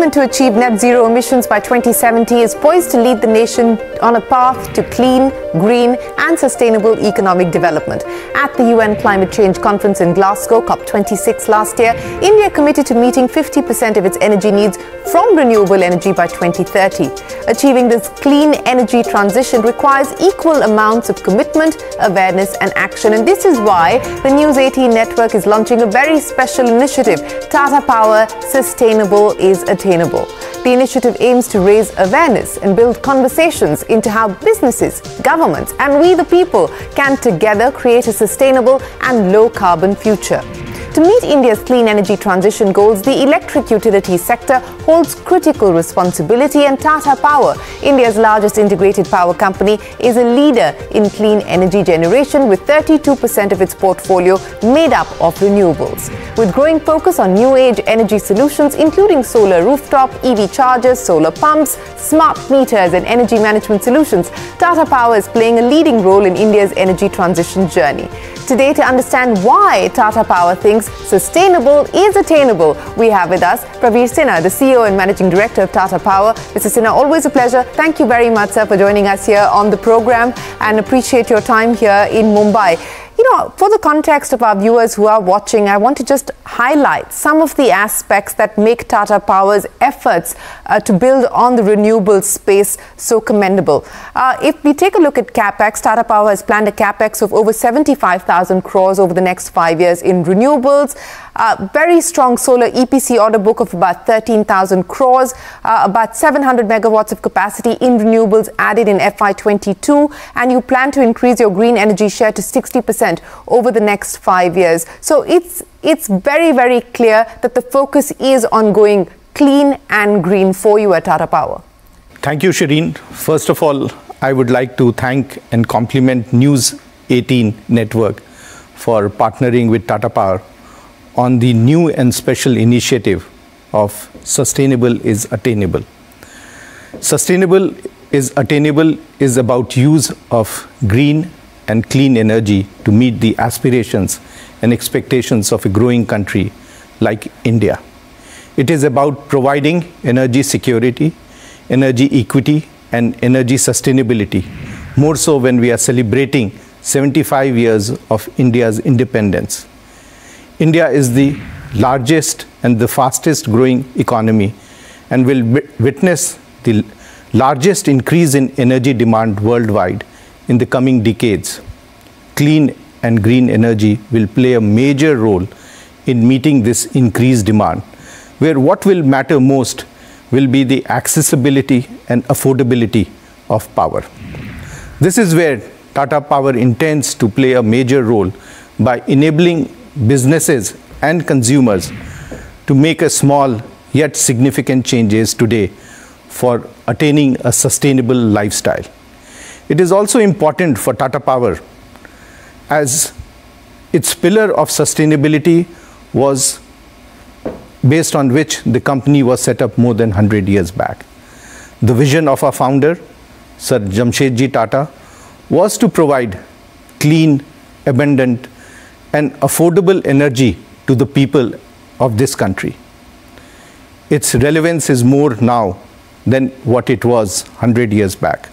commitment to achieve net zero emissions by 2070 is poised to lead the nation on a path to clean, green and sustainable economic development. At the UN Climate Change Conference in Glasgow, COP26 last year, India committed to meeting 50% of its energy needs from renewable energy by 2030. Achieving this clean energy transition requires equal amounts of commitment, awareness and action. And this is why the News18 network is launching a very special initiative, Tata Power Sustainable is Attainable. The initiative aims to raise awareness and build conversations into how businesses, governments and we the people can together create a sustainable and low-carbon future. To meet India's clean energy transition goals, the electric utility sector holds critical responsibility, and Tata Power, India's largest integrated power company, is a leader in clean energy generation with 32% of its portfolio made up of renewables. With growing focus on new age energy solutions including solar rooftop, EV chargers, solar pumps, smart meters and energy management solutions, Tata Power is playing a leading role in India's energy transition journey. Today, to understand why Tata Power thinks sustainable is attainable, we have with us Praveer Sinha, the CEO and Managing Director of Tata Power. Mr. Sinha, always a pleasure. Thank you very much, sir, for joining us here on the program, and appreciate your time here in Mumbai. You know, for the context of our viewers who are watching, I want to just highlight some of the aspects that make Tata Power's efforts to build on the renewable space so commendable. If we take a look at CapEx, Tata Power has planned a CapEx of over 75,000 crores over the next 5 years in renewables. Very strong solar EPC order book of about 13,000 crores, about 700 megawatts of capacity in renewables added in FY22, and you plan to increase your green energy share to 60% over the next 5 years. So it's very, very clear that the focus is on going clean and green for you at Tata Power. Thank you, Shireen. First of all, I would like to thank and compliment News18 network for partnering with Tata Power on the new and special initiative of Sustainable is Attainable. Sustainable is Attainable is about use of green and clean energy to meet the aspirations and expectations of a growing country like India. It is about providing energy security, energy equity and energy sustainability, more so when we are celebrating 75 years of India's independence. India is the largest and the fastest growing economy and will witness the largest increase in energy demand worldwide in the coming decades. Clean and green energy will play a major role in meeting this increased demand, where what will matter most will be the accessibility and affordability of power. This is where Tata Power intends to play a major role by enabling businesses and consumers to make a small yet significant changes today for attaining a sustainable lifestyle. It is also important for Tata Power as its pillar of sustainability was based on which the company was set up more than 100 years back. The vision of our founder, Sir Jamshedji Tata, was to provide clean, abundant and affordable energy to the people of this country. Its relevance is more now than what it was 100 years back.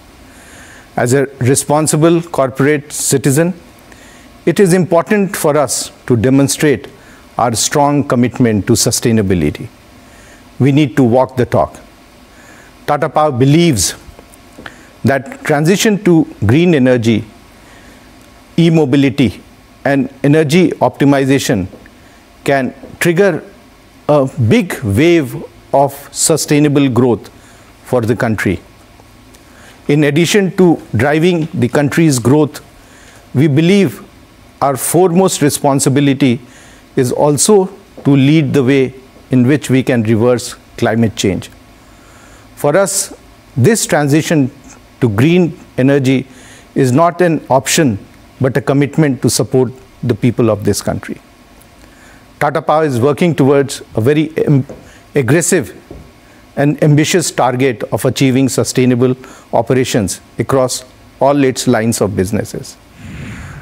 As a responsible corporate citizen, it is important for us to demonstrate our strong commitment to sustainability. We need to walk the talk. Tata Power believes that transition to green energy, e-mobility and energy optimization can trigger a big wave of sustainable growth for the country. In addition to driving the country's growth, we believe our foremost responsibility is also to lead the way in which we can reverse climate change. For us, this transition to green energy is not an option but a commitment to support the people of this country. Tata Power is working towards a very aggressive and ambitious target of achieving sustainable operations across all its lines of businesses.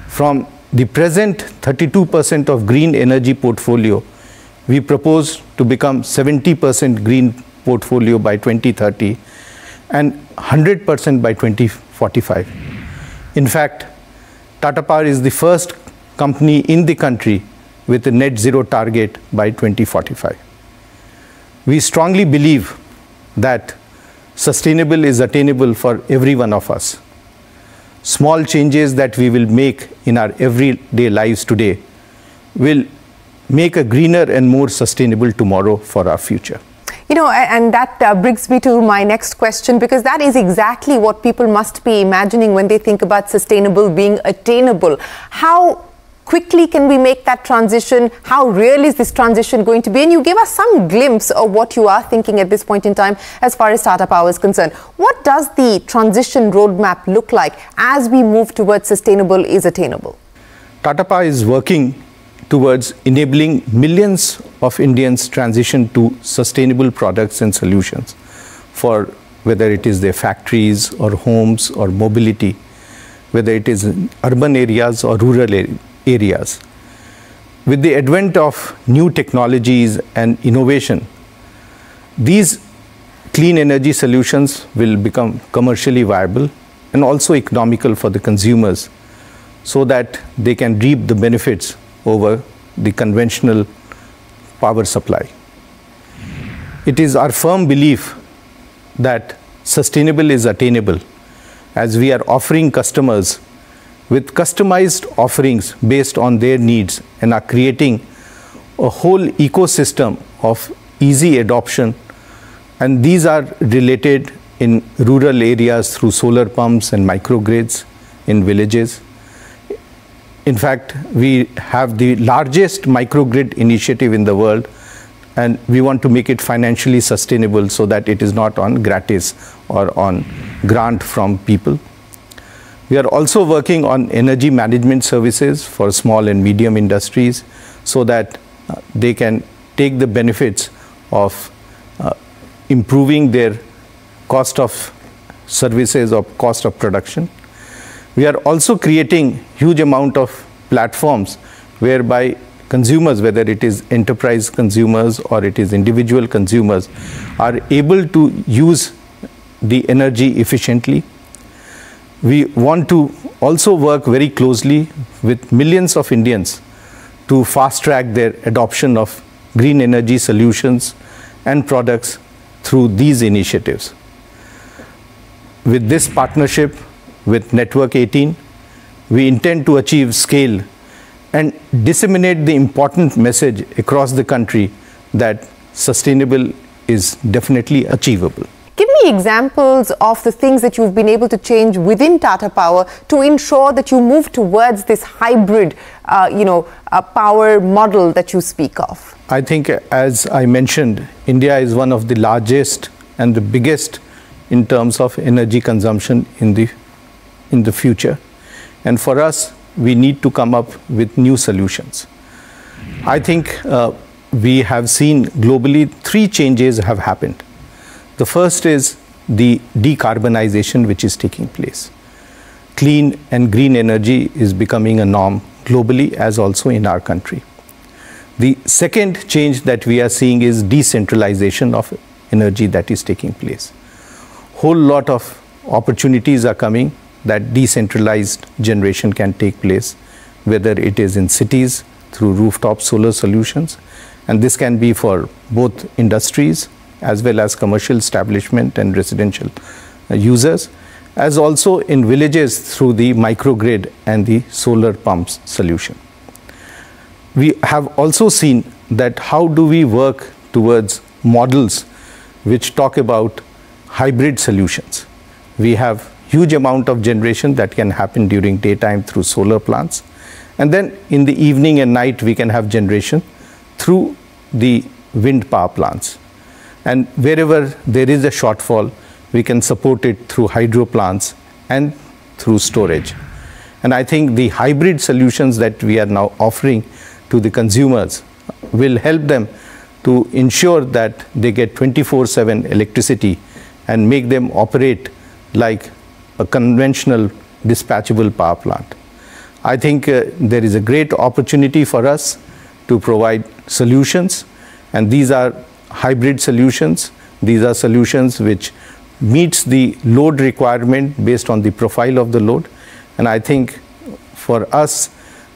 From the present 32% of green energy portfolio, we propose to become 70% green portfolio by 2030 and 100% by 2045. In fact, Tata Power is the first company in the country with a net zero target by 2045. We strongly believe that sustainable is attainable for every one of us. Small changes that we will make in our everyday lives today will make a greener and more sustainable tomorrow for our future. You know, and that brings me to my next question, because that is exactly what people must be imagining when they think about sustainable being attainable. How quickly can we make that transition? How real is this transition going to be? And you gave us some glimpse of what you are thinking at this point in time as far as Tata Power is concerned. What does the transition roadmap look like as we move towards sustainable is attainable? Tata Power is working towards enabling millions of Indians transition to sustainable products and solutions for whether it is their factories or homes or mobility, whether it is in urban areas or rural areas. With the advent of new technologies and innovation, these clean energy solutions will become commercially viable and also economical for the consumers, so that they can reap the benefits over the conventional power supply. It is our firm belief that sustainable is attainable, as we are offering customers with customized offerings based on their needs and are creating a whole ecosystem of easy adoption. And these are related in rural areas through solar pumps and microgrids in villages. In fact, we have the largest microgrid initiative in the world, and we want to make it financially sustainable so that it is not on gratis or on grant from people. We are also working on energy management services for small and medium industries so that they can take the benefits of improving their cost of services or cost of production. We are also creating huge amount of platforms whereby consumers, whether it is enterprise consumers or it is individual consumers, are able to use the energy efficiently. We want to also work very closely with millions of Indians to fast track their adoption of green energy solutions and products through these initiatives. With this partnership with Network 18, we intend to achieve scale and disseminate the important message across the country that sustainable is definitely achievable. Give me examples of the things that you've been able to change within Tata Power to ensure that you move towards this hybrid, power model that you speak of. I think, as I mentioned, India is one of the largest and the biggest in terms of energy consumption in the future. And for us, we need to come up with new solutions. I think we have seen globally 3 changes have happened. The first is the decarbonization which is taking place. Clean and green energy is becoming a norm globally as also in our country. The second change that we are seeing is decentralization of energy that is taking place. Whole lot of opportunities are coming that decentralized generation can take place, whether it is in cities through rooftop solar solutions, and this can be for both industries as well as commercial establishment and residential users, as also in villages through the microgrid and the solar pumps solution. We have also seen that how do we work towards models which talk about hybrid solutions. We have huge amount of generation that can happen during daytime through solar plants, and then in the evening and night we can have generation through the wind power plants. And wherever there is a shortfall, we can support it through hydro plants and through storage. And I think the hybrid solutions that we are now offering to the consumers will help them to ensure that they get 24/7 electricity and make them operate like a conventional dispatchable power plant. I think there is a great opportunity for us to provide solutions, and these are hybrid solutions These are solutions which meets the load requirement based on the profile of the load. And I think for us,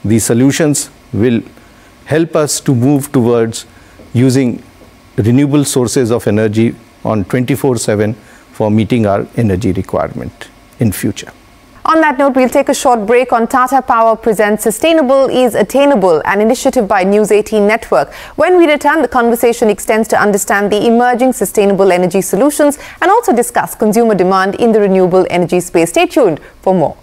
the solutions will help us to move towards using renewable sources of energy on 24/7 for meeting our energy requirement in future. On that note, we'll take a short break on Tata Power presents Sustainable is Attainable, an initiative by News 18 Network. When we return, the conversation extends to understand the emerging sustainable energy solutions and also discuss consumer demand in the renewable energy space. Stay tuned for more.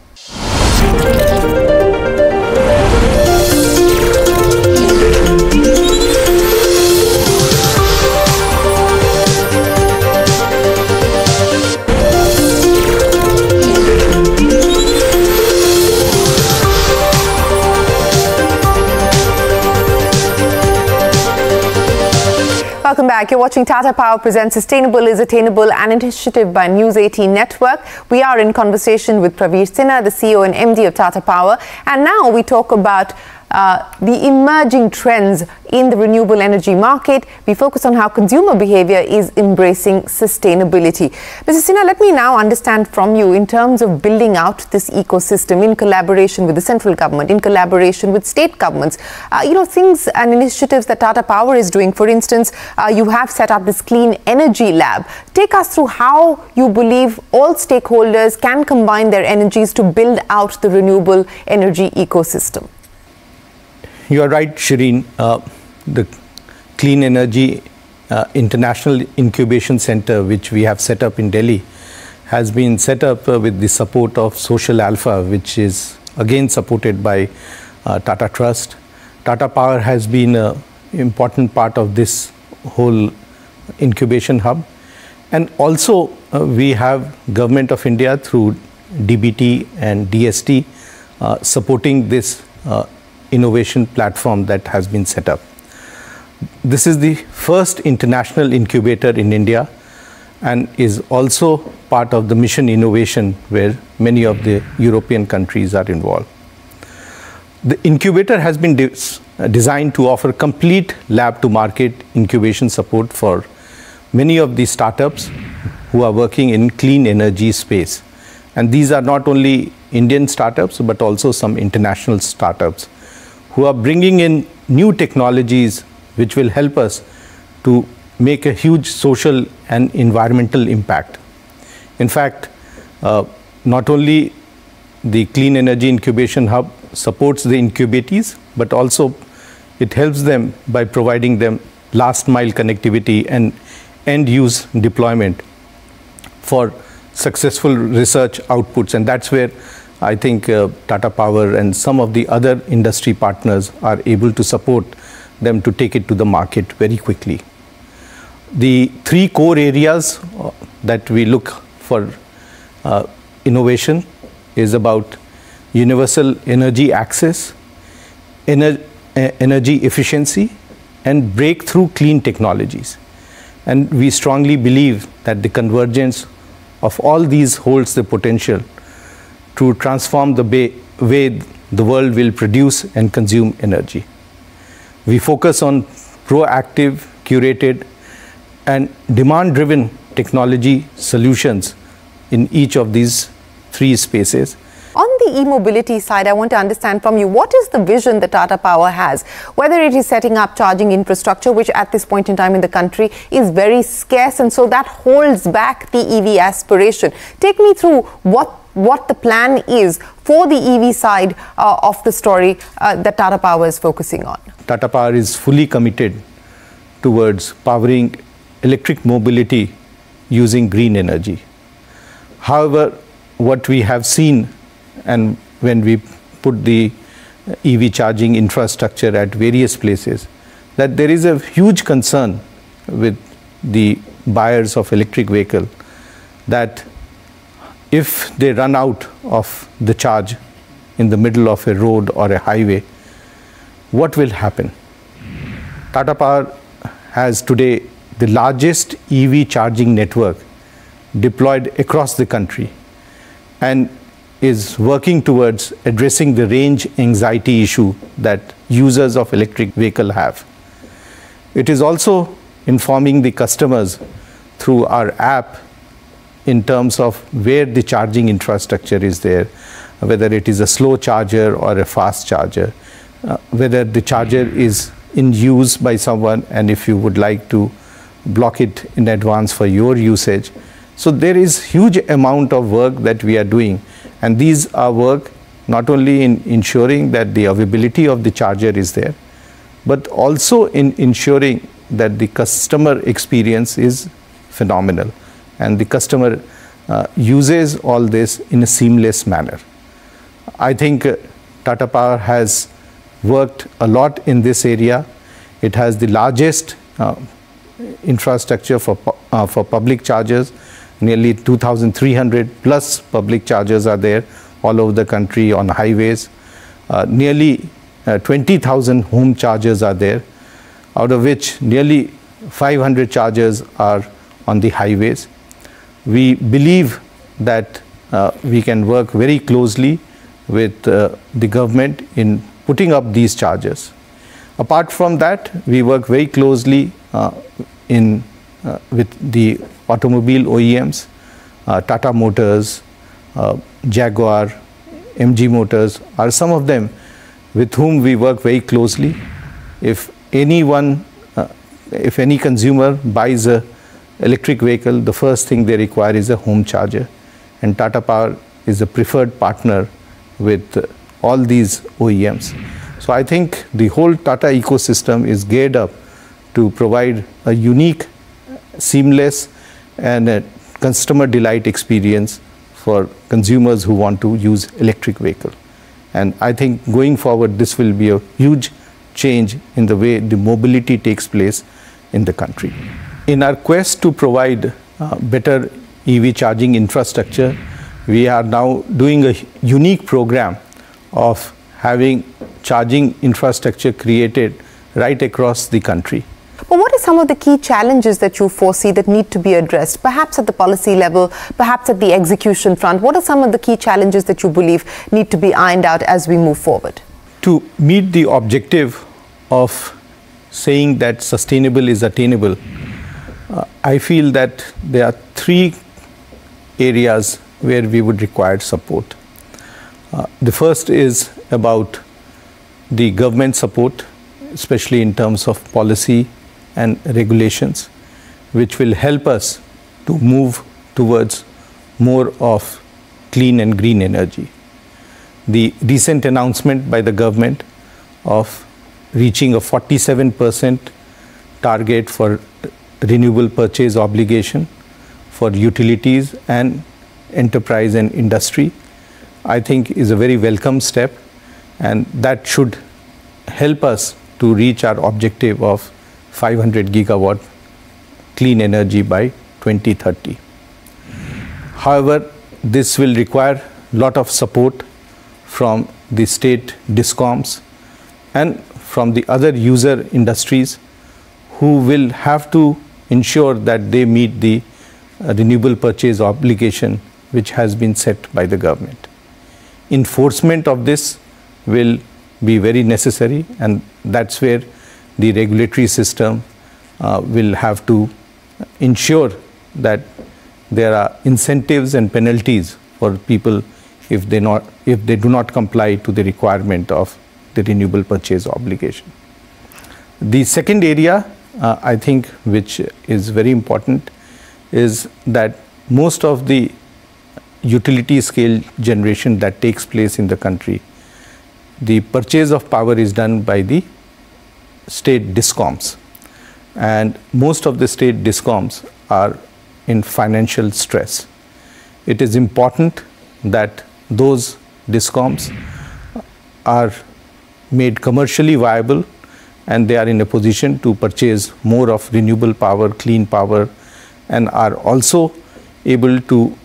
Welcome back. You're watching Tata Power presents Sustainable is Attainable, an initiative by News 18 Network. We are in conversation with Praveer Sinha, the CEO and MD of Tata Power. And now we talk about the emerging trends in the renewable energy market. We focus on how consumer behavior is embracing sustainability. Mr. Sinha, let me now understand from you in terms of building out this ecosystem in collaboration with the central government, in collaboration with state governments, things and initiatives that Tata Power is doing. For instance, you have set up this Clean Energy Lab. Take us through how you believe all stakeholders can combine their energies to build out the renewable energy ecosystem. You are right, Shireen. The Clean Energy International Incubation Center, which we have set up in Delhi, has been set up with the support of Social Alpha, which is again supported by Tata Trust. Tata Power has been an important part of this whole incubation hub. And also we have Government of India through DBT and DST supporting this innovation platform that has been set up. This is the first international incubator in India and is also part of the Mission Innovation, where many of the European countries are involved. The incubator has been designed to offer complete lab-to-market incubation support for many of the startups who are working in clean energy space. And these are not only Indian startups, but also some international startups who are bringing in new technologies which will help us to make a huge social and environmental impact. In fact, not only the Clean Energy Incubation Hub supports the incubatees, but also it helps them by providing them last mile connectivity and end use deployment for successful research outputs. And that's where I think Tata Power and some of the other industry partners are able to support them to take it to the market very quickly. The three core areas that we look for innovation is about universal energy access, energy efficiency, and breakthrough clean technologies. And we strongly believe that the convergence of all these holds the potential to transform the way the world will produce and consume energy. We focus on proactive, curated, and demand-driven technology solutions in each of these three spaces. On the e-mobility side, I want to understand from you, what is the vision that Tata Power has? Whether it is setting up charging infrastructure, which at this point in time in the country is very scarce, and so that holds back the EV aspiration. Take me through what the plan is for the EV side of the story that Tata Power is focusing on. Tata Power is fully committed towards powering electric mobility using green energy. However, what we have seen, and when we put the EV charging infrastructure at various places, that there is a huge concern with the buyers of electric vehicle that if they run out of the charge in the middle of a road or a highway, what will happen? Tata Power has today the largest EV charging network deployed across the country and is working towards addressing the range anxiety issue that users of electric vehicle have. It is also informing the customers through our app in terms of where the charging infrastructure is there, whether it is a slow charger or a fast charger, whether the charger is in use by someone and if you would like to block it in advance for your usage. So there is huge amount of work that we are doing, and these are work not only in ensuring that the availability of the charger is there, but also in ensuring that the customer experience is phenomenal and the customer uses all this in a seamless manner. I think Tata Power has worked a lot in this area. It has the largest infrastructure for public chargers. Nearly 2,300 plus public chargers are there all over the country on highways. Nearly 20,000 home chargers are there, out of which nearly 500 chargers are on the highways. We believe that we can work very closely with the government in putting up these chargers. Apart from that, we work very closely with the automobile OEMs, Tata Motors, Jaguar, MG Motors are some of them with whom we work very closely. If anyone, if any consumer buys a electric vehicle, the first thing they require is a home charger, and Tata Power is a preferred partner with all these OEMs. So I think the whole Tata ecosystem is geared up to provide a unique, seamless and a customer delight experience for consumers who want to use electric vehicle. And I think going forward, this will be a huge change in the way the mobility takes place in the country. In our quest to provide better EV charging infrastructure, we are now doing a unique program of having charging infrastructure created right across the country. But what are some of the key challenges that you foresee that need to be addressed, perhaps at the policy level, perhaps at the execution front? What are some of the key challenges that you believe need to be ironed out as we move forward? To meet the objective of saying that sustainable is attainable, I feel that there are three areas where we would require support. The first is about the government support, especially in terms of policy and regulations, which will help us to move towards more of clean and green energy. The recent announcement by the government of reaching a 47% target for renewable purchase obligation for utilities and enterprise and industry, I think is a very welcome step, and that should help us to reach our objective of 500 gigawatt clean energy by 2030. However, this will require a lot of support from the state discoms and from the other user industries who will have to ensure that they meet the renewable purchase obligation which has been set by the government. Enforcement of this will be very necessary, and that's where the regulatory system will have to ensure that there are incentives and penalties for people if they do not comply to the requirement of the renewable purchase obligation. The second area I think which is very important is that most of the utility scale generation that takes place in the country, the purchase of power is done by the state discoms, and most of the state discoms are in financial stress. It is important that those discoms are made commercially viable and they are in a position to purchase more of renewable power, clean power, and are also able to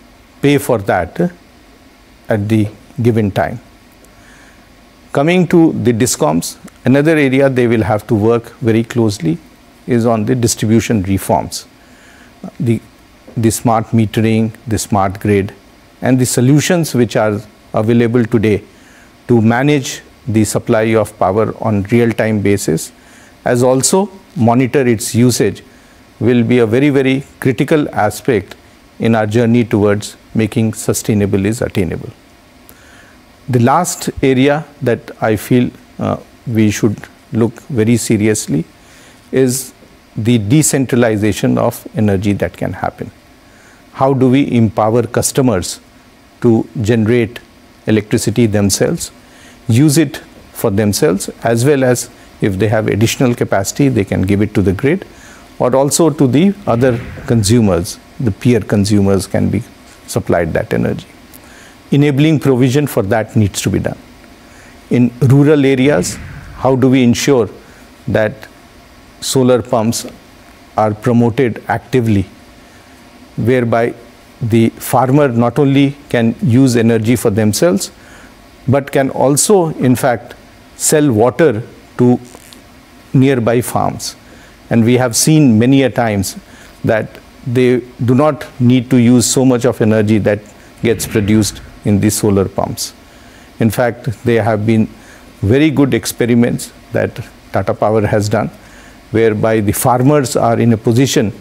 pay for that at the given time. Coming to the discoms, another area they will have to work very closely is on the distribution reforms. The smart metering, the smart grid, and the solutions which are available today to manage the supply of power on real-time basis, as also monitor its usage will be a very, very critical aspect in our journey towards making sustainable is attainable. The last area that I feel we should look very seriously is the decentralization of energy that can happen. How do we empower customers to generate electricity themselves, use it for themselves, as well as if they have additional capacity, they can give it to the grid, or also to the other consumers, the peer consumers can be supplied that energy. Enabling provision for that needs to be done. In rural areas, how do we ensure that solar pumps are promoted actively, whereby the farmer not only can use energy for themselves, but can also, in fact, sell water to nearby farms. And we have seen many a times that they do not need to use so much of energy that gets produced in the solar pumps. In fact, there have been very good experiments that Tata Power has done, whereby the farmers are in a position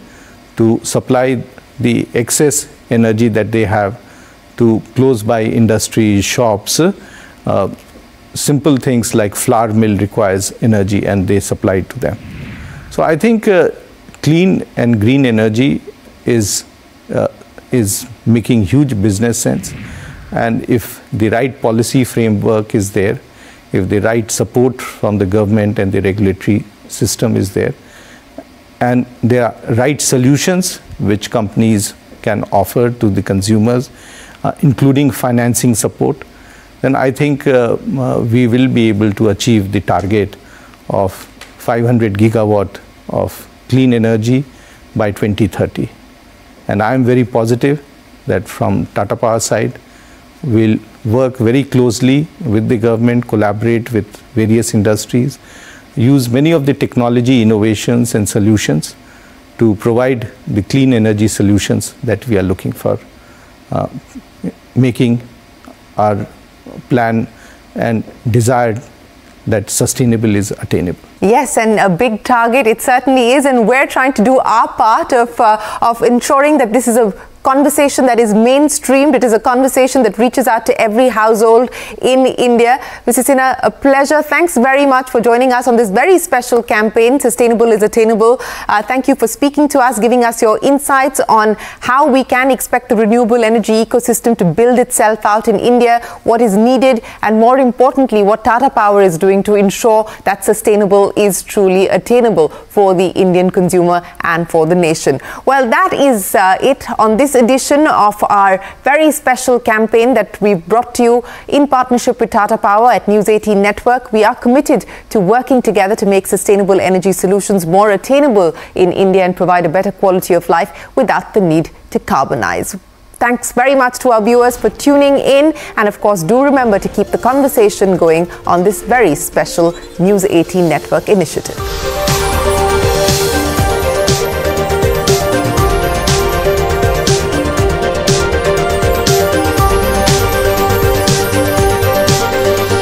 to supply the excess energy that they have to close by industries, shops. Simple things like flour mill requires energy and they supply it to them. So I think clean and green energy is making huge business sense, and if the right policy framework is there, if the right support from the government and the regulatory system is there, and there are right solutions which companies can offer to the consumers, including financing support, then I think we will be able to achieve the target of 500 gigawatt of clean energy by 2030. And I am very positive that from Tata Power side, we'll work very closely with the government, collaborate with various industries, use many of the technology innovations and solutions to provide the clean energy solutions that we are looking for, making our plan and desired that sustainable is attainable. Yes, and a big target it certainly is, and we're trying to do our part of ensuring that this is a conversation that is mainstreamed. It is a conversation that reaches out to every household in India. Mr. Sinha, a pleasure. Thanks very much for joining us on this very special campaign, Sustainable is Attainable. Thank you for speaking to us, giving us your insights on how we can expect the renewable energy ecosystem to build itself out in India, what is needed, and more importantly, what Tata Power is doing to ensure that sustainable is truly attainable for the Indian consumer and for the nation. Well, that is it on this edition of our very special campaign that we've brought to you in partnership with Tata Power at News 18 Network. We are committed to working together to make sustainable energy solutions more attainable in India and provide a better quality of life without the need to carbonize. Thanks very much to our viewers for tuning in, and of course do remember to keep the conversation going on this very special News 18 Network initiative.